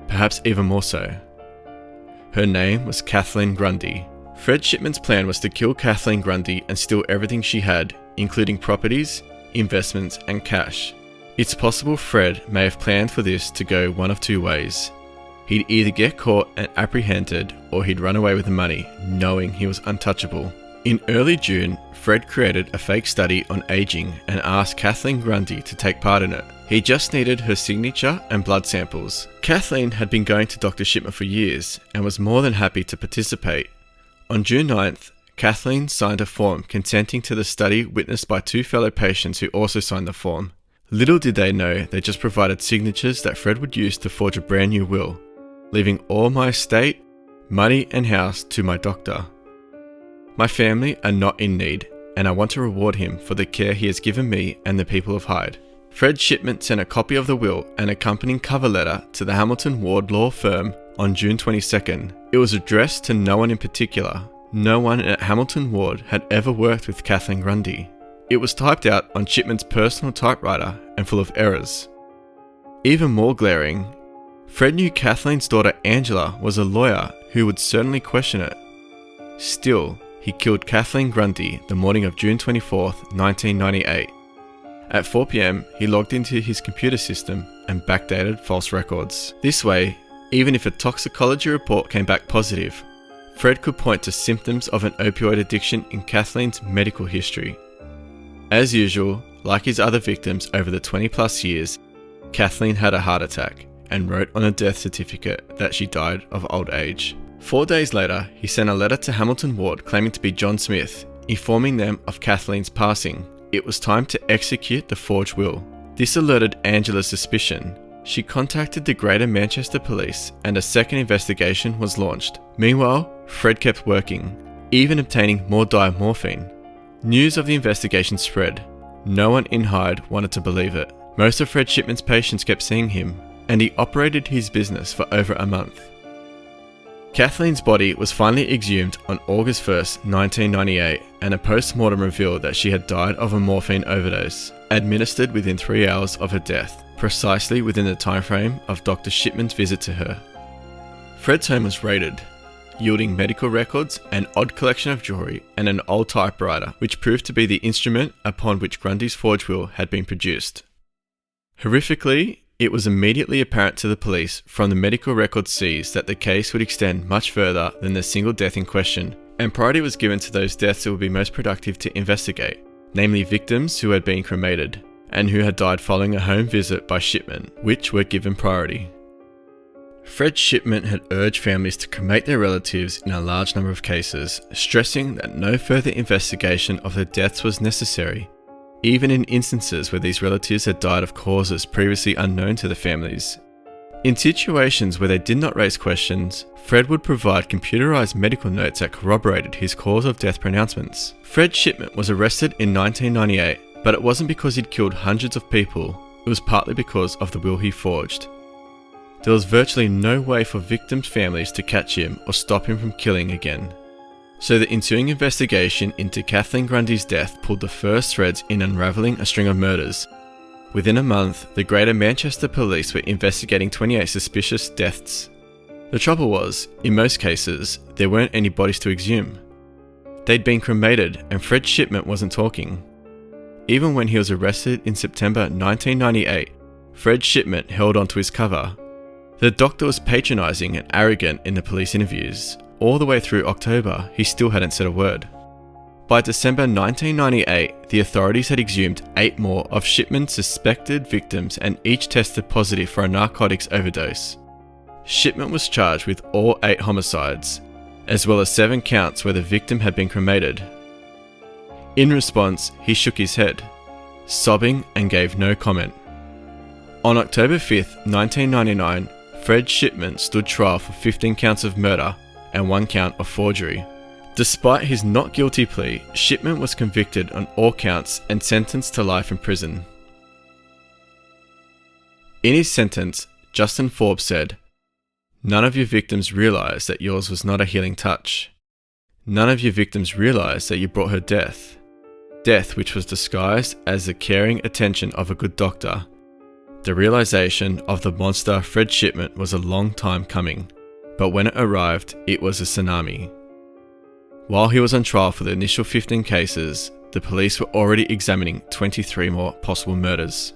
perhaps even more so. Her name was Kathleen Grundy. Fred Shipman's plan was to kill Kathleen Grundy and steal everything she had, including properties, investments, and cash. It's possible Fred may have planned for this to go one of two ways. He'd either get caught and apprehended, or he'd run away with the money, knowing he was untouchable. In early June, Fred created a fake study on aging and asked Kathleen Grundy to take part in it. He just needed her signature and blood samples. Kathleen had been going to Dr. Shipman for years and was more than happy to participate. On June 9th, Kathleen signed a form consenting to the study, witnessed by two fellow patients who also signed the form. Little did they know they just provided signatures that Fred would use to forge a brand new will, leaving all my estate, money and house to my doctor. My family are not in need, and I want to reward him for the care he has given me and the people of Hyde. Fred Shipman sent a copy of the will and accompanying cover letter to the Hamilton Ward law firm on June 22nd. It was addressed to no one in particular. No one at Hamilton Ward had ever worked with Kathleen Grundy. It was typed out on Shipman's personal typewriter and full of errors. Even more glaring, Fred knew Kathleen's daughter Angela was a lawyer who would certainly question it. Still, he killed Kathleen Grundy the morning of June 24th, 1998. At 4 p.m, he logged into his computer system and backdated false records. This way, even if a toxicology report came back positive, Fred could point to symptoms of an opioid addiction in Kathleen's medical history. As usual, like his other victims over the 20+ years, Kathleen had a heart attack and wrote on a death certificate that she died of old age. 4 days later, he sent a letter to Hamilton Ward claiming to be John Smith, informing them of Kathleen's passing. It was time to execute the forged will. This alerted Angela's suspicion. She contacted the Greater Manchester Police and a second investigation was launched. Meanwhile, Fred kept working, even obtaining more diamorphine. News of the investigation spread. No one in Hyde wanted to believe it. Most of Fred Shipman's patients kept seeing him, and he operated his business for over a month. Kathleen's body was finally exhumed on August 1st, 1998, and a post-mortem revealed that she had died of a morphine overdose, administered within 3 hours of her death, precisely within the time frame of Dr. Shipman's visit to her. Fred's home was raided, yielding medical records, an odd collection of jewelry, and an old typewriter, which proved to be the instrument upon which Grundy's forged will had been produced. Horrifically, it was immediately apparent to the police from the medical records seized that the case would extend much further than the single death in question, and priority was given to those deaths that would be most productive to investigate, namely victims who had been cremated, and who had died following a home visit by Shipman, which were given priority. Fred Shipman had urged families to cremate their relatives in a large number of cases, stressing that no further investigation of their deaths was necessary, even in instances where these relatives had died of causes previously unknown to the families. In situations where they did not raise questions, Fred would provide computerized medical notes that corroborated his cause of death pronouncements. Fred Shipman was arrested in 1998, but it wasn't because he'd killed hundreds of people, it was partly because of the will he forged. There was virtually no way for victims' families to catch him or stop him from killing again. So the ensuing investigation into Kathleen Grundy's death pulled the first threads in unravelling a string of murders. Within a month, the Greater Manchester Police were investigating 28 suspicious deaths. The trouble was, in most cases, there weren't any bodies to exhume. They'd been cremated and Fred Shipman wasn't talking. Even when he was arrested in September 1998, Fred Shipman held onto his cover. The doctor was patronising and arrogant in the police interviews. All the way through October, he still hadn't said a word. By December 1998, the authorities had exhumed 8 more of Shipman's suspected victims and each tested positive for a narcotics overdose. Shipman was charged with all 8 homicides, as well as 7 counts where the victim had been cremated. In response, he shook his head, sobbing, and gave no comment. On October 5, 1999, Fred Shipman stood trial for 15 counts of murder and 1 count of forgery. Despite his not guilty plea, Shipman was convicted on all counts and sentenced to life in prison. In his sentence, Justin Forbes said, "None of your victims realized that yours was not a healing touch. None of your victims realized that you brought her death. Death which was disguised as the caring attention of a good doctor. The realization of the monster Fred Shipman was a long time coming, but when it arrived, it was a tsunami." While he was on trial for the initial 15 cases, the police were already examining 23 more possible murders.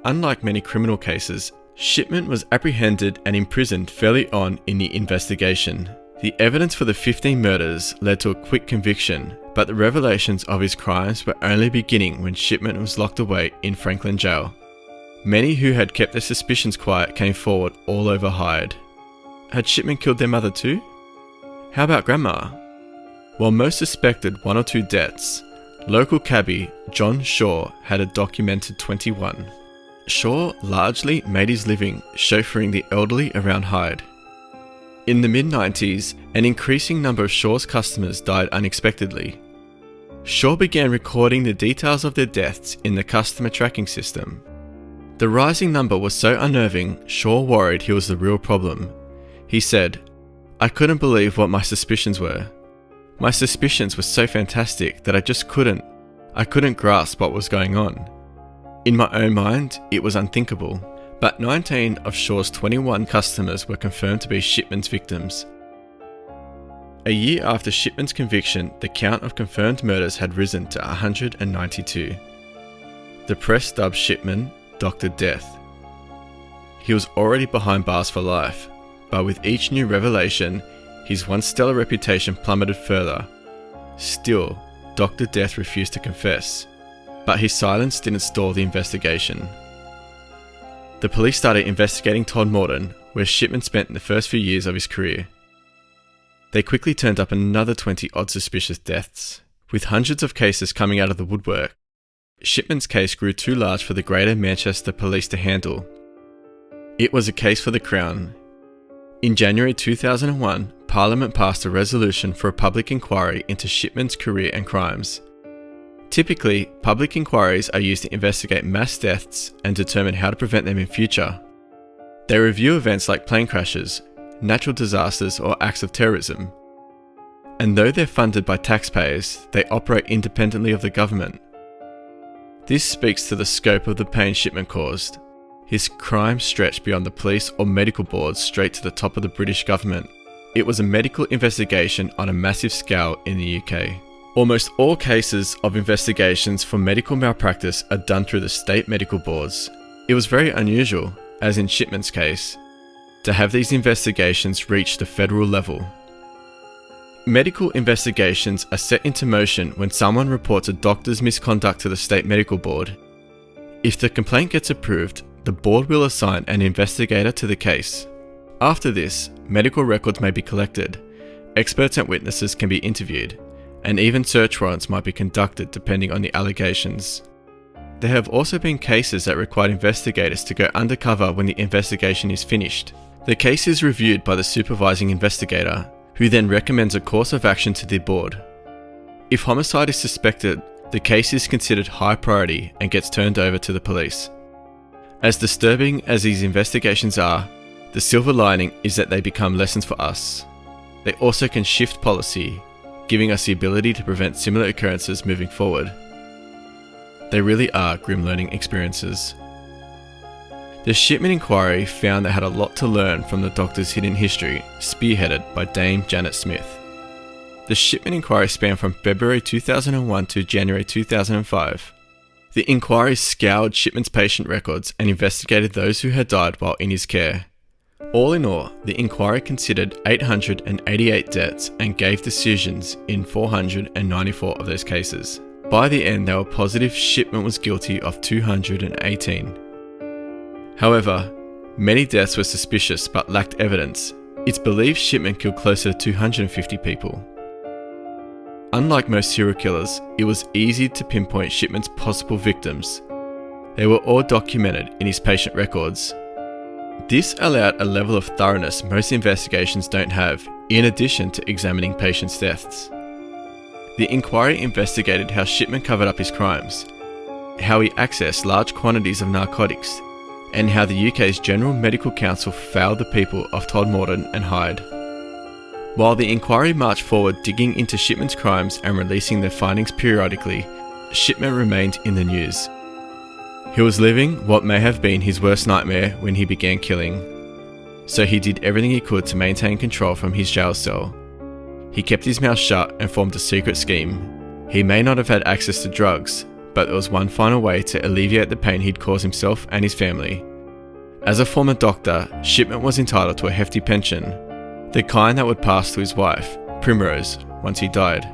Unlike many criminal cases, Shipman was apprehended and imprisoned fairly on in the investigation. The evidence for the 15 murders led to a quick conviction, but the revelations of his crimes were only beginning when Shipman was locked away in Franklin Jail. Many who had kept their suspicions quiet came forward all over Hyde. Had Shipman killed their mother too? How about Grandma? While most suspected 1 or 2 deaths, local cabbie John Shaw had a documented 21. Shaw largely made his living chauffeuring the elderly around Hyde. In the mid-90s, an increasing number of Shaw's customers died unexpectedly. Shaw began recording the details of their deaths in the customer tracking system. The rising number was so unnerving, Shaw worried he was the real problem. He said, "I couldn't believe what my suspicions were. My suspicions were so fantastic that I couldn't grasp what was going on. In my own mind, it was unthinkable." But 19 of Shaw's 21 customers were confirmed to be Shipman's victims. A year after Shipman's conviction, the count of confirmed murders had risen to 192. The press dubbed Shipman Dr. Death. He was already behind bars for life, but with each new revelation, his once stellar reputation plummeted further. Still, Dr. Death refused to confess, but his silence didn't stall the investigation. The police started investigating Todd Morton, where Shipman spent the first few years of his career. They quickly turned up another 20 odd suspicious deaths, with hundreds of cases coming out of the woodwork. Shipman's case grew too large for the Greater Manchester Police to handle. It was a case for the Crown. In January 2001, Parliament passed a resolution for a public inquiry into Shipman's career and crimes. Typically, public inquiries are used to investigate mass deaths and determine how to prevent them in future. They review events like plane crashes, natural disasters, or acts of terrorism. And though they're funded by taxpayers, they operate independently of the government. This speaks to the scope of the pain Shipman caused. His crime stretched beyond the police or medical boards straight to the top of the British government. It was a medical investigation on a massive scale in the UK. Almost all cases of investigations for medical malpractice are done through the state medical boards. It was very unusual, as in Shipman's case, to have these investigations reach the federal level. Medical investigations are set into motion when someone reports a doctor's misconduct to the state medical board. If the complaint gets approved, the board will assign an investigator to the case. After this, medical records may be collected, experts and witnesses can be interviewed, and even search warrants might be conducted depending on the allegations. There have also been cases that required investigators to go undercover when the investigation is finished. The case is reviewed by the supervising investigator, who then recommends a course of action to the board. If homicide is suspected, the case is considered high priority and gets turned over to the police. As disturbing as these investigations are, the silver lining is that they become lessons for us. They also can shift policy, giving us the ability to prevent similar occurrences moving forward. They really are grim learning experiences. The Shipman Inquiry found they had a lot to learn from the doctor's hidden history, spearheaded by Dame Janet Smith. The Shipman Inquiry spanned from February 2001 to January 2005. The inquiry scoured Shipman's patient records and investigated those who had died while in his care. All in all, the inquiry considered 888 deaths and gave decisions in 494 of those cases. By the end, they were positive Shipman was guilty of 218. However, many deaths were suspicious but lacked evidence. It's believed Shipman killed closer to 250 people. Unlike most serial killers, it was easy to pinpoint Shipman's possible victims. They were all documented in his patient records. This allowed a level of thoroughness most investigations don't have, in addition to examining patients' deaths. The inquiry investigated how Shipman covered up his crimes, how he accessed large quantities of narcotics, and how the UK's General Medical Council failed the people of Todmorden and Hyde. While the inquiry marched forward digging into Shipman's crimes and releasing their findings periodically, Shipman remained in the news. He was living what may have been his worst nightmare when he began killing, so he did everything he could to maintain control from his jail cell. He kept his mouth shut and formed a secret scheme. He may not have had access to drugs, but there was one final way to alleviate the pain he'd caused himself and his family. As a former doctor, Shipman was entitled to a hefty pension, the kind that would pass to his wife, Primrose, once he died.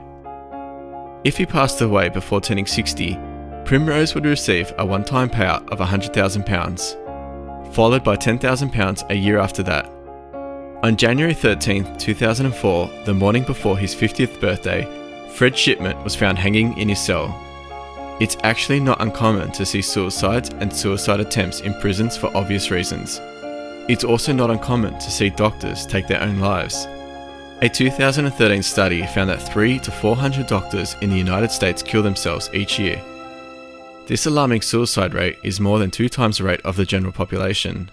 If he passed away before turning 60, Primrose would receive a one-time payout of £100,000, followed by £10,000 a year after that. On January 13, 2004, the morning before his 50th birthday, Fred Shipman was found hanging in his cell. It's actually not uncommon to see suicides and suicide attempts in prisons for obvious reasons. It's also not uncommon to see doctors take their own lives. A 2013 study found that 300 to 400 doctors in the United States kill themselves each year. This alarming suicide rate is more than 2 times the rate of the general population.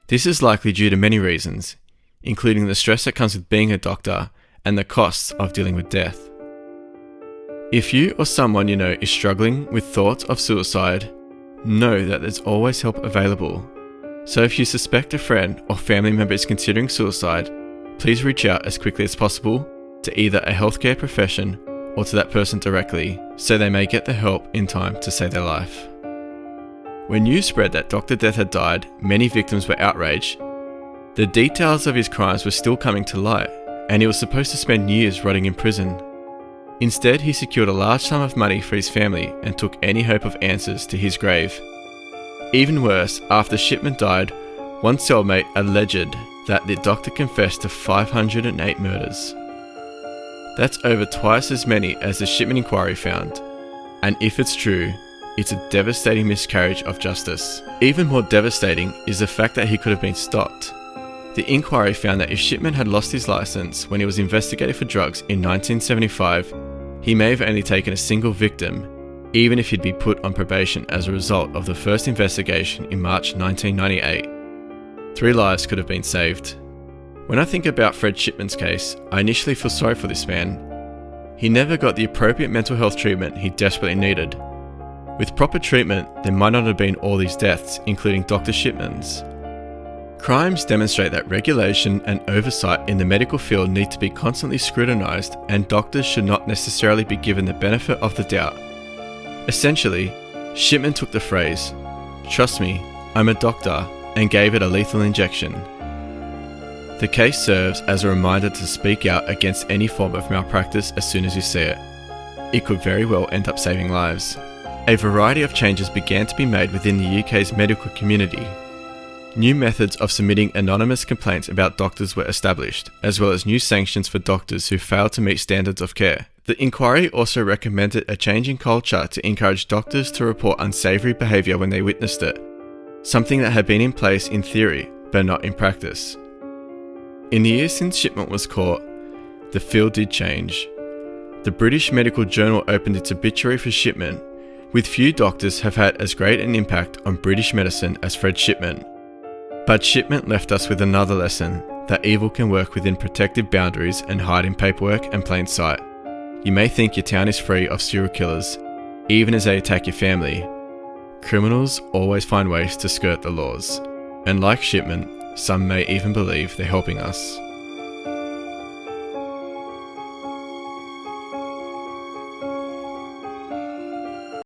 This is likely due to many reasons, including the stress that comes with being a doctor and the costs of dealing with death. If you or someone you know is struggling with thoughts of suicide, know that there's always help available. So if you suspect a friend or family member is considering suicide, please reach out as quickly as possible to either a healthcare profession or to that person directly, so they may get the help in time to save their life. When news spread that Dr. Death had died, many victims were outraged. The details of his crimes were still coming to light, and he was supposed to spend years rotting in prison. Instead, he secured a large sum of money for his family and took any hope of answers to his grave. Even worse, after Shipman died, one cellmate alleged that the doctor confessed to 508 murders. That's over twice as many as the Shipman Inquiry found, and if it's true, it's a devastating miscarriage of justice. Even more devastating is the fact that he could have been stopped. The inquiry found that if Shipman had lost his license when he was investigated for drugs in 1975, he may have only taken a single victim, even if he'd be put on probation as a result of the first investigation in March 1998. 3 lives could have been saved. When I think about Fred Shipman's case, I initially feel sorry for this man. He never got the appropriate mental health treatment he desperately needed. With proper treatment, there might not have been all these deaths, including Dr. Shipman's. Crimes demonstrate that regulation and oversight in the medical field need to be constantly scrutinized, and doctors should not necessarily be given the benefit of the doubt. Essentially, Shipman took the phrase, "Trust me, I'm a doctor," and gave it a lethal injection. The case serves as a reminder to speak out against any form of malpractice as soon as you see it. It could very well end up saving lives. A variety of changes began to be made within the UK's medical community. New methods of submitting anonymous complaints about doctors were established, as well as new sanctions for doctors who failed to meet standards of care. The inquiry also recommended a change in culture to encourage doctors to report unsavoury behaviour when they witnessed it, something that had been in place in theory, but not in practice. In the years since Shipman was caught, the field did change. The British Medical Journal opened its obituary for Shipman, with few doctors have had as great an impact on British medicine as Fred Shipman. But Shipman left us with another lesson, that evil can work within protective boundaries and hide in paperwork and plain sight. You may think your town is free of serial killers, even as they attack your family. Criminals always find ways to skirt the laws, and like Shipman, some may even believe they're helping us.